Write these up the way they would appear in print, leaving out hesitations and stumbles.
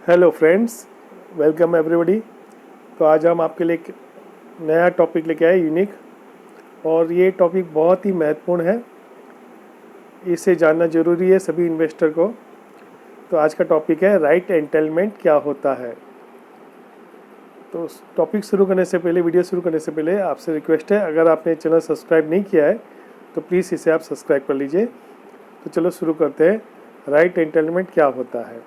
Hello friends, welcome everybody. तो आज हम आपके लिए एक नया टॉपिक लेके आए, यूनिक। और ये टॉपिक बहुत ही महत्वपूर्ण है, इसे जानना ज़रूरी है सभी इन्वेस्टर को। तो आज का टॉपिक है राइट एंटाइटलमेंट क्या होता है। तो टॉपिक शुरू करने से पहले, वीडियो शुरू करने से पहले आपसे रिक्वेस्ट है, अगर आपने चैनल सब्सक्राइब नहीं किया है तो प्लीज़ इसे आप सब्सक्राइब कर लीजिए। तो चलो शुरू करते हैं, राइट एंटाइटलमेंट क्या होता है।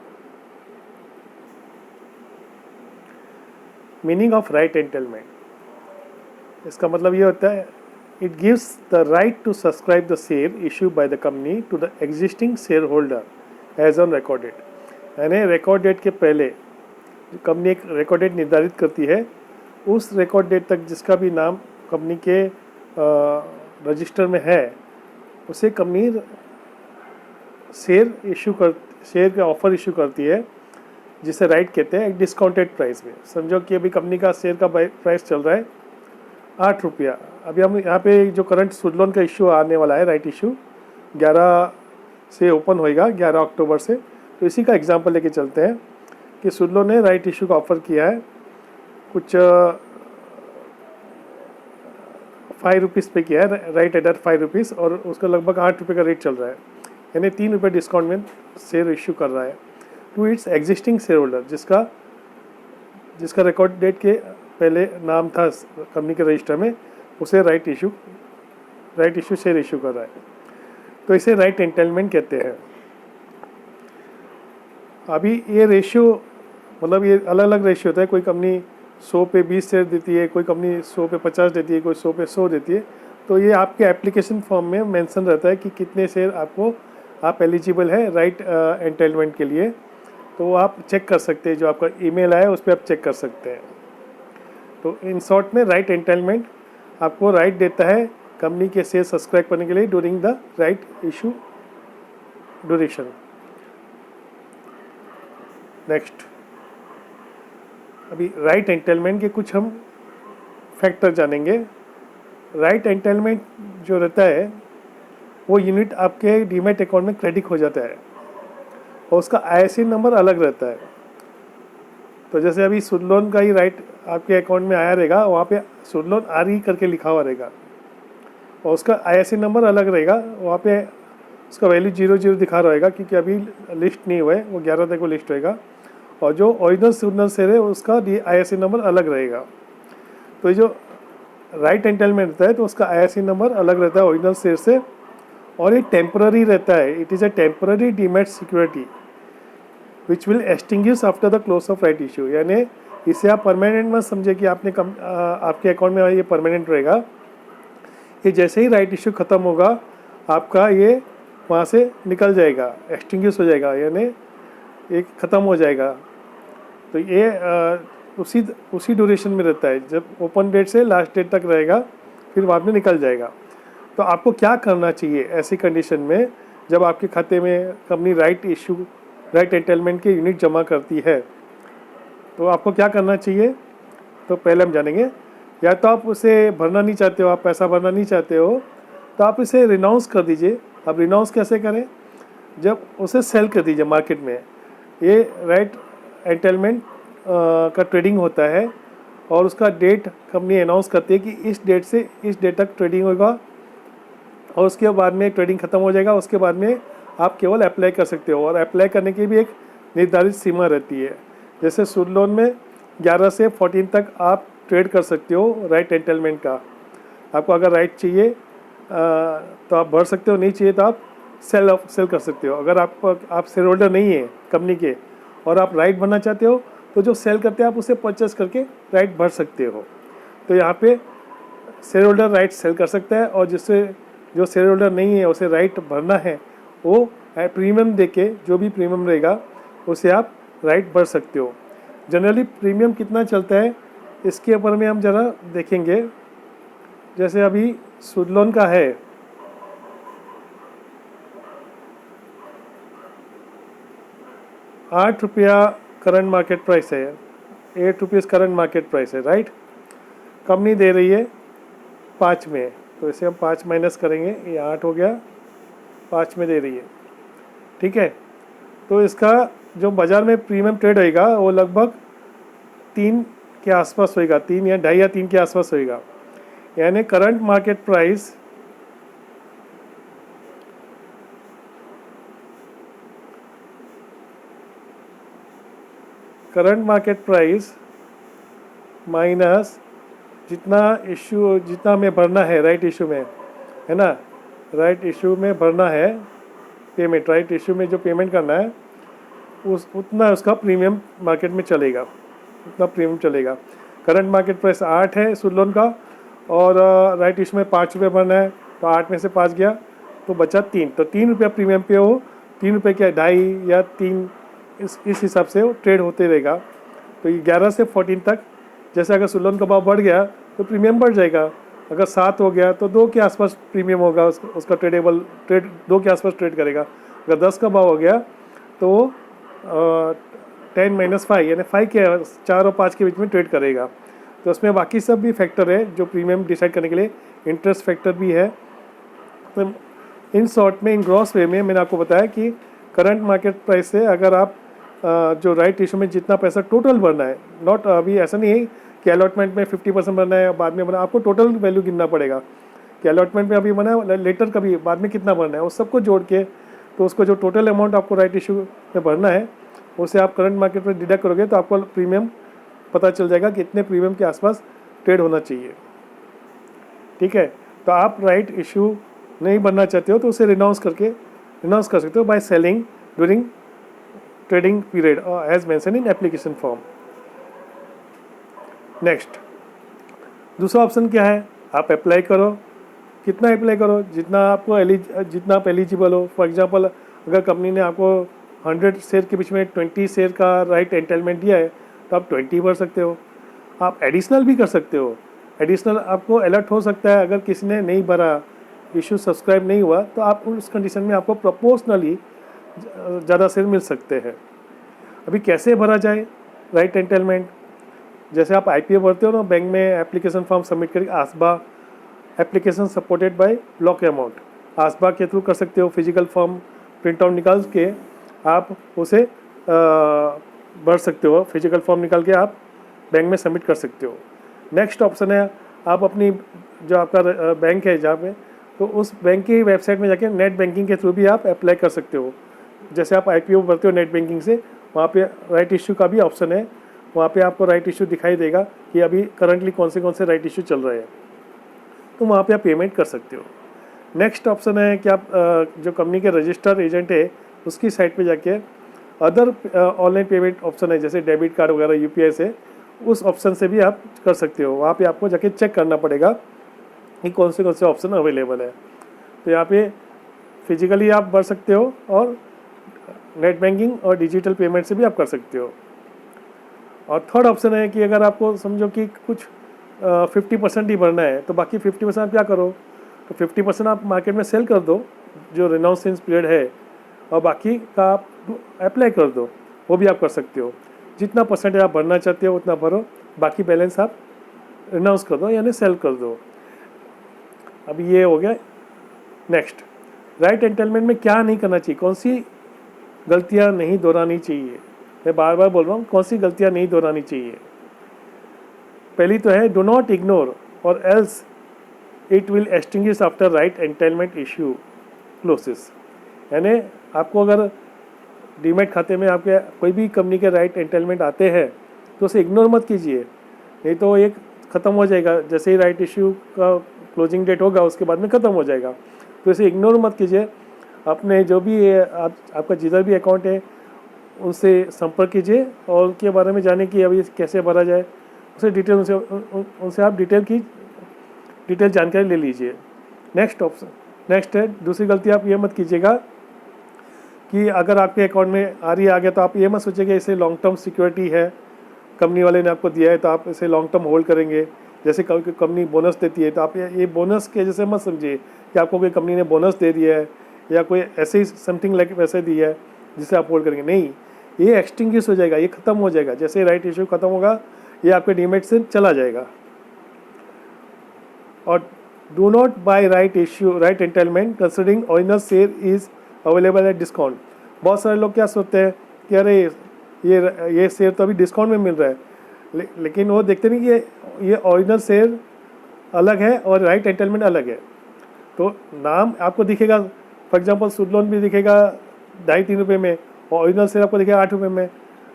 मीनिंग ऑफ राइट एंटाइटलमेंट, इसका मतलब ये होता है, it gives the right to subscribe the share issue by the company to the existing share holder as on record date. यानी रिकॉर्ड डेट के पहले कंपनी एक रिकॉर्ड डेट निर्धारित करती है, उस रिकॉर्ड डेट तक जिसका भी नाम कंपनी के रजिस्टर में है उसे कंपनी शेयर का ऑफर इशू करती है, जिसे राइट कहते हैं, एक डिस्काउंटेड प्राइस में। समझो कि अभी कंपनी का शेयर का प्राइस चल रहा है 8 रुपया। अभी हम यहाँ पे जो करंट सुडलोन का इशू आने वाला है, राइट इशू 11 से ओपन होएगा, 11 अक्टूबर से। तो इसी का एग्जांपल लेके चलते हैं कि सुडलोन ने राइट इशू का ऑफ़र किया है, कुछ 5 रुपीज़ पे किया है, राइट एडर 5 रुपीज़, और उसका लगभग 8 रुपये का रेट चल रहा है, यानी 3 रुपये डिस्काउंट में शेयर इशू कर रहा है to its existing share holder, जिसका रिकॉर्ड डेट के पहले नाम था कंपनी के रजिस्टर में, उसे राइट इशू शेयर इशू कर रहा है। तो इसे राइट एंटाइटलमेंट कहते हैं। अभी ये रेशियो, मतलब ये अलग अलग रेशियो होता है। कोई कंपनी 100 पे 20 शेयर देती है, कोई कंपनी 100 पे 50 देती है, कोई 100 पे 100 देती है। तो ये आपके एप्लीकेशन फॉर्म में मेंशन रहता है कि कितने शेयर आप एलिजिबल है राइट एंटाइटलमेंट के लिए। तो आप चेक कर सकते हैं, जो आपका ईमेल आया उस पर आप चेक कर सकते हैं। तो इन शॉर्ट में राइट एंटाइटलमेंट आपको राइट देता है कंपनी के शेयर सब्सक्राइब करने के लिए during the right issue duration. Next, अभी राइट एंटाइटलमेंट के कुछ हम फैक्टर जानेंगे। राइट एंटाइटलमेंट जो रहता है वो यूनिट आपके डीमैट अकाउंट में क्रेडिट हो जाता है और उसका आईएसआई नंबर अलग रहता है। तो जैसे अभी सुडलोन का ही राइट आपके अकाउंट में आया रहेगा, वहाँ पे सुडलोन आर करके लिखा हुआ रहेगा और उसका आईएसआई नंबर अलग रहेगा। वहाँ पे उसका वैल्यू 00 दिखा रहेगा, क्योंकि अभी लिस्ट नहीं हुआ है, वो 11 तक वो लिस्ट होएगा। और जो ओरिजिनल सुडलोन शेयर है उसका आईएसआई नंबर अलग रहेगा। तो ये जो राइट एंटाइटलमेंट रहता है तो उसका आईएसआई नंबर अलग रहता है ओरिजिनल शेयर से, और ये टेम्पररी रहता है। It is a temporary demat security which will extinguish after the close of right issue. यानी इसे आप परमानेंट मत समझे कि आपके अकाउंट में ये परमानेंट रहेगा। ये जैसे ही राइट इशू ख़त्म होगा आपका ये वहाँ से निकल जाएगा, एक्सटिंग्विश हो जाएगा, यानी ये ख़त्म हो जाएगा। तो ये उसी ड्यूरेशन में रहता है, जब ओपन डेट से लास्ट डेट तक रहेगा, फिर बाद में निकल जाएगा। तो आपको क्या करना चाहिए ऐसी कंडीशन में, जब आपके खाते में कंपनी राइट एंटाइटलमेंट के यूनिट जमा करती है, तो आपको क्या करना चाहिए। तो पहले हम जानेंगे, या तो आप उसे भरना नहीं चाहते हो, आप पैसा भरना नहीं चाहते हो, तो आप इसे रिनाउंस कर दीजिए। अब रिनाउंस कैसे करें, जब उसे सेल कर दीजिए मार्केट में। ये राइट एंटाइटलमेंट का ट्रेडिंग होता है और उसका डेट कंपनी अनाउंस करती है कि इस डेट से इस डेट तक ट्रेडिंग होगा, और उसके बाद में ट्रेडिंग ख़त्म हो जाएगा। उसके बाद में आप केवल अप्लाई कर सकते हो, और अप्लाई करने की भी एक निर्धारित सीमा रहती है। जैसे सुडलोन में 11 से 14 तक आप ट्रेड कर सकते हो राइट एंटाइटलमेंट का। आपको अगर राइट चाहिए तो आप भर सकते हो, नहीं चाहिए तो आप सेल कर सकते हो। अगर आप शेयर होल्डर नहीं है कंपनी के और आप राइट भरना चाहते हो, तो जो सेल करते हैं आप उसे परचेस करके राइट भर सकते हो। तो यहाँ पे शेयर होल्डर राइट सेल कर सकता है, और जो शेयर होल्डर नहीं है उसे राइट भरना है, वो प्रीमियम देके, जो भी प्रीमियम रहेगा उसे आप राइट भर सकते हो। जनरली प्रीमियम कितना चलता है इसके ऊपर में हम ज़रा देखेंगे। जैसे अभी सुडलोन का है 8 रुपया करंट मार्केट प्राइस है, 8 रुपीज़ करंट मार्केट प्राइस है, राइट। कंपनी दे रही है 5 में, तो इसे हम 5 माइनस करेंगे, ये 8 हो गया, 5 में दे रही है, ठीक है। तो इसका जो बाज़ार में प्रीमियम ट्रेड होएगा वो लगभग 3 के आसपास होएगा, 3 या 2.5 या 3 के आसपास होएगा। यानी करंट मार्केट प्राइस माइनस जितना हमें भरना है राइट इशू में, है ना, राइट इशू में भरना है पेमेंट, राइट इशू में जो पेमेंट करना है उतना उसका प्रीमियम मार्केट में चलेगा, उतना प्रीमियम चलेगा। करंट मार्केट प्राइस 8 है सूद लोन का, और राइट इशू में 5 रुपये भरना है, तो 8 में से 5 गया तो बचा 3, तो 3 रुपया प्रीमियम पे हो, 3 रुपये क्या 2.5 या 3 इस हिसाब से वो ट्रेड होते रहेगा। तो 11 से 14 तक जैसे अगर सूद लोन का भाव बढ़ गया तो प्रीमियम बढ़ जाएगा, अगर 7 हो गया तो 2 के आसपास प्रीमियम होगा, उसका ट्रेड 2 के आसपास ट्रेड करेगा। अगर 10 का भाव हो गया तो 10 - 5 यानी 5 के 4 और 5 के बीच में ट्रेड करेगा। तो उसमें बाकी सब भी फैक्टर है जो प्रीमियम डिसाइड करने के लिए, इंटरेस्ट फैक्टर भी है। तो इन शॉर्ट में, इन ग्रॉस वे में मैंने आपको बताया कि करंट मार्केट प्राइस से अगर आप जो राइट इशू में जितना पैसा टोटल भरना है, नॉट अभी ऐसा नहीं है कि अलॉटमेंट में 50% भरना है बाद में भरना, आपको टोटल वैल्यू गिनना पड़ेगा कि अलॉटमेंट में अभी भरना है, लेटर कभी बाद में कितना भरना है, उस सबको जोड़ के तो उसको जो टोटल अमाउंट आपको राइट इशू में भरना है उसे आप करंट मार्केट में डिडक्ट करोगे तो आपको प्रीमियम पता चल जाएगा कि इतने प्रीमियम के आसपास ट्रेड होना चाहिए। ठीक है, तो आप राइट इशू नहीं भरना चाहते हो तो उसे रिनाउंस कर सकते हो by selling during trading period as mention in application form. Next, दूसरा ऑप्शन क्या है, आप अप्लाई करो, कितना अप्लाई करो, जितना आप एलिजिबल हो। फॉर एग्जांपल अगर कंपनी ने आपको 100 शेयर के बीच में 20 शेयर का राइट एंटाइटलमेंट दिया है तो आप 20 भर सकते हो। आप एडिशनल भी कर सकते हो, एडिशनल आपको अलर्ट हो सकता है अगर किसी ने नहीं भरा, इशू सब्सक्राइब नहीं हुआ, तो आप उस कंडीशन में आपको प्रोपोर्शनली ज़्यादा शेयर मिल सकते हैं। अभी कैसे भरा जाए राइट एंटाइटलमेंट, जैसे आप IPO भरते हो ना बैंक में, एप्लीकेशन फॉर्म सबमिट करके ASBA application supported by block amount, ASBA के थ्रू कर सकते हो। फिजिकल फॉर्म प्रिंट आउट निकाल के आप उसे भर सकते हो, फिजिकल फॉर्म निकाल के आप बैंक में सबमिट कर सकते हो। नेक्स्ट ऑप्शन है, आप अपनी जो आपका बैंक है जहाँ पे, तो उस बैंक की वेबसाइट में जाके नेट बैंकिंग के थ्रू भी आप अप्लाई कर सकते हो। जैसे आप IPO भरते हो नेट बैंकिंग से, वहाँ पे राइट इशू का भी ऑप्शन है, वहाँ पे आपको राइट इशू दिखाई देगा कि अभी करंटली कौन से राइट इशू चल रहे हैं, तो वहाँ पे आप पेमेंट कर सकते हो। नेक्स्ट ऑप्शन है कि आप जो कंपनी के रजिस्टर्ड एजेंट है उसकी साइट पे जाके अदर ऑनलाइन पेमेंट ऑप्शन है जैसे डेबिट कार्ड वगैरह UPI से, उस ऑप्शन से भी आप कर सकते हो। वहाँ पे आपको जाके चेक करना पड़ेगा कि कौन से ऑप्शन अवेलेबल है। तो यहाँ पे फिजिकली आप भर सकते हो और नेट बैंकिंग और डिजिटल पेमेंट से भी आप कर सकते हो। और थर्ड ऑप्शन है कि अगर आपको समझो कि कुछ 50% ही भरना है तो बाकी 50% आप क्या करो, तो 50% आप मार्केट में सेल कर दो जो रिनाउंसेंस पीरियड है, और बाकी का आप अप्लाई कर दो, वो भी आप कर सकते हो। जितना परसेंटेज आप भरना चाहते हो उतना भरो, बाकी बैलेंस आप रिनाउंस कर दो यानी सेल कर दो। अब ये हो गया। नेक्स्ट, राइट एंटाइटलमेंट में क्या नहीं करना चाहिए, कौन सी गलतियाँ नहीं दोहरानी चाहिए। मैं बार बार बोल रहा हूँ कौन सी गलतियाँ नहीं दोहरानी चाहिए। पहली तो है, डो नॉट इग्नोर और else it will extinguish after right entitlement issue closes. यानी आपको अगर डीमैट खाते में आपके कोई भी कंपनी के राइट एंटाइटलमेंट आते हैं तो उसे इग्नोर मत कीजिए, नहीं तो एक ख़त्म हो जाएगा। जैसे ही राइट इश्यू का क्लोजिंग डेट होगा उसके बाद में ख़त्म हो जाएगा, तो इसे इग्नोर मत कीजिए। अपने जो भी आपका जिधर भी अकाउंट है उनसे संपर्क कीजिए और उनके बारे में जाने कि अभी कैसे भरा जाए, उसे डिटेल उनसे आप डिटेल जानकारी ले लीजिए। नेक्स्ट है, दूसरी गलती आप ये मत कीजिएगा कि अगर आपके अकाउंट में आ गया तो आप ये मत सोचिएगा इसे लॉन्ग टर्म सिक्योरिटी है, कंपनी वाले ने आपको दिया है तो आप इसे लॉन्ग टर्म होल्ड करेंगे। जैसे कंपनी बोनस देती है तो आप ये बोनस के जैसे मत समझिए कि आपको कोई कंपनी ने बोनस दे दिया है या कोई ऐसे ही समथिंग लाइक वैसे दिया है जिसे आप होल्ड करेंगे। नहीं, ये एक्सटिंग्विश हो जाएगा, ये ख़त्म हो जाएगा। जैसे राइट इशू ख़त्म होगा ये आपके डीमेट से चला जाएगा। और do not buy right entitlement considering original share is available at discount. बहुत सारे लोग क्या सोचते हैं कि अरे ये शेयर तो अभी डिस्काउंट में मिल रहा है, लेकिन वो देखते नहीं कि ये ओरिजिनल शेयर अलग है और राइट एंटाइटलमेंट अलग है। तो नाम आपको दिखेगा, फॉर एग्जांपल सुडलोन भी दिखेगा 2.5-3 रुपये में, और ओरिजिनल शेयर आपको दिखेगा 8 रुपये में।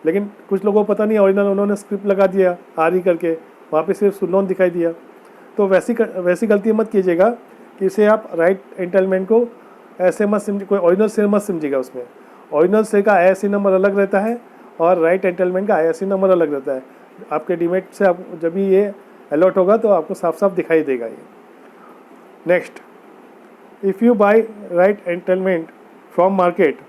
लेकिन कुछ लोगों को पता नहीं ओरिजिनल, उन्होंने स्क्रिप्ट लगा दिया आरी करके, वहाँ पे सिर्फ सुडलोन दिखाई दिया। तो वैसी गलती मत कीजिएगा कि इसे आप राइट एंटाइटलमेंट को ऐसे मत समझिए, कोई ओरिजिनल शेयर मत समझिएगा। उसमें ओरिजिनल शेयर का ISIN नंबर अलग रहता है और राइट एंटाइटलमेंट का ISIN नंबर अलग रहता है। आपके डीमेट से आप जब भी ये अलॉट होगा तो आपको साफ साफ दिखाई देगा ये। Next, if you buy right entitlement from market,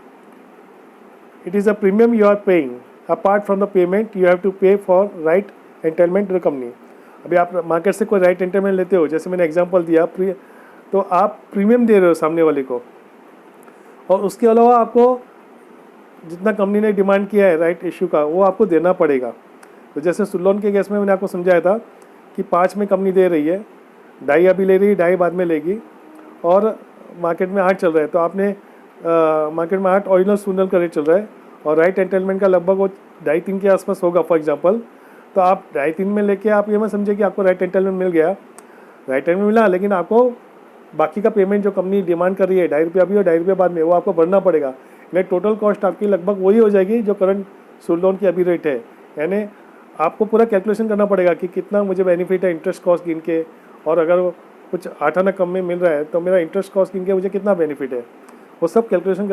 it is a premium you are paying. Apart from the payment you have to pay for right entitlement to the company. अभी आप मार्केट से कोई राइट एंटाइटलमेंट लेते हो, जैसे मैंने example दिया, तो आप प्रीमियम दे रहे हो सामने वाले को, और उसके अलावा आपको जितना कंपनी ने डिमांड किया है राइट इशू का वो आपको देना पड़ेगा। तो जैसे सुडलोन के केस में मैंने आपको समझाया था कि 5 में कंपनी दे रही है, 2.5 अभी ले रही है, 2.5 बाद में लेगी, और मार्केट में 8 चल रहा है। तो आपने मार्केट में 8 ओरिजिनल सुडलोन का रेट चल रहा है और राइट एंटाइटलमेंट का लगभग वो 2.5-3 के आसपास होगा फॉर एग्जांपल। तो आप 2.5-3 में लेके आप ये मत समझे कि आपको राइट एंटाइटलमेंट मिल गया, राइट एंटाइटलमेंट मिला, लेकिन आपको बाकी का पेमेंट जो कंपनी डिमांड कर रही है 2.5 रुपये अभी और 2.5 रुपये बाद में, वो आपको भरना पड़ेगा। यानी टोटल कॉस्ट आपकी लगभग वही हो जाएगी जो करंट सुडलोन की अभी रेट है। यानी आपको पूरा कैलकुलेशन करना पड़ेगा कि कितना मुझे बेनिफिट है इंटरेस्ट कॉस्ट गिन के, और अगर कुछ 8 आना कम में मिल रहा है तो मेरा इंटरेस्ट कॉस्ट गिन के मुझे कितना बेनिफिट है, वो सब कैलकुलेशन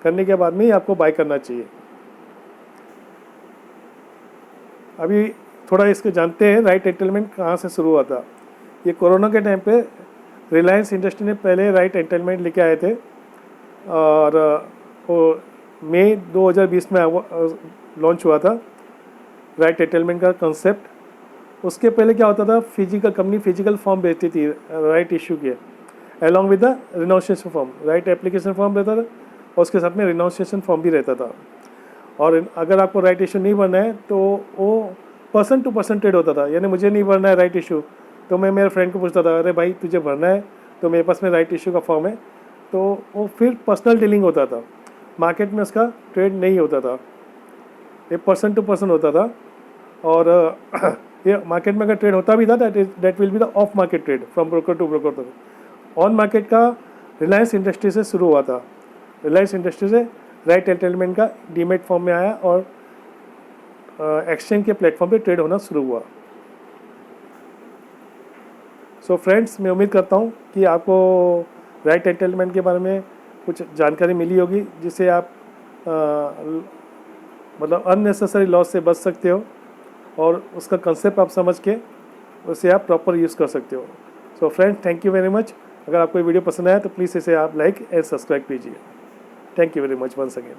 करने के बाद में ही आपको बाय करना चाहिए। अभी थोड़ा इसको जानते हैं राइट एंटाइटलमेंट कहाँ से शुरू हुआ था। ये कोरोना के टाइम पे रिलायंस इंडस्ट्री ने पहले राइट एंटाइटलमेंट लेके आए थे, और वो मई 2020 में लॉन्च हुआ था राइट एंटाइटलमेंट का कंसेप्ट। उसके पहले क्या होता था, कंपनी फिजिकल फॉर्म बेचती थी राइट इशू के, along with the renunciation form. Right application form रहता था और उसके साथ में रिनाउंसिएशन फॉर्म भी रहता था। और अगर आपको राइट इशू नहीं भरना है तो वो पर्सन टू पर्सन ट्रेड होता था। यानी मुझे नहीं भरना है राइट इशू तो मैं मेरे फ्रेंड को पूछता था, अरे भाई तुझे भरना है तो मेरे पास में राइट इशू का फॉर्म है, तो वो फिर पर्सनल डीलिंग होता था। मार्केट में उसका ट्रेड नहीं होता था, ये पर्सन टू पर्सन होता था। और ये मार्केट में अगर ट्रेड होता भी था that will be the off market trade from broker to broker. On market का रिलायंस इंडस्ट्री से शुरू हुआ था। रिलायंस इंडस्ट्री से राइट एंटाइटलमेंट का डीमेट फॉर्म में आया और एक्सचेंज के प्लेटफॉर्म पे ट्रेड होना शुरू हुआ। सो फ्रेंड्स, मैं उम्मीद करता हूँ कि आपको राइट एंटाइटलमेंट के बारे में कुछ जानकारी मिली होगी, जिससे आप मतलब अननेसेसरी लॉस से बच सकते हो और उसका कंसेप्ट आप समझ के उसे आप प्रॉपर यूज़ कर सकते हो। So friends, thank you very much. अगर आपको ये वीडियो पसंद आया तो प्लीज़ इसे आप लाइक एंड सब्सक्राइब कीजिए। Thank you very much once again.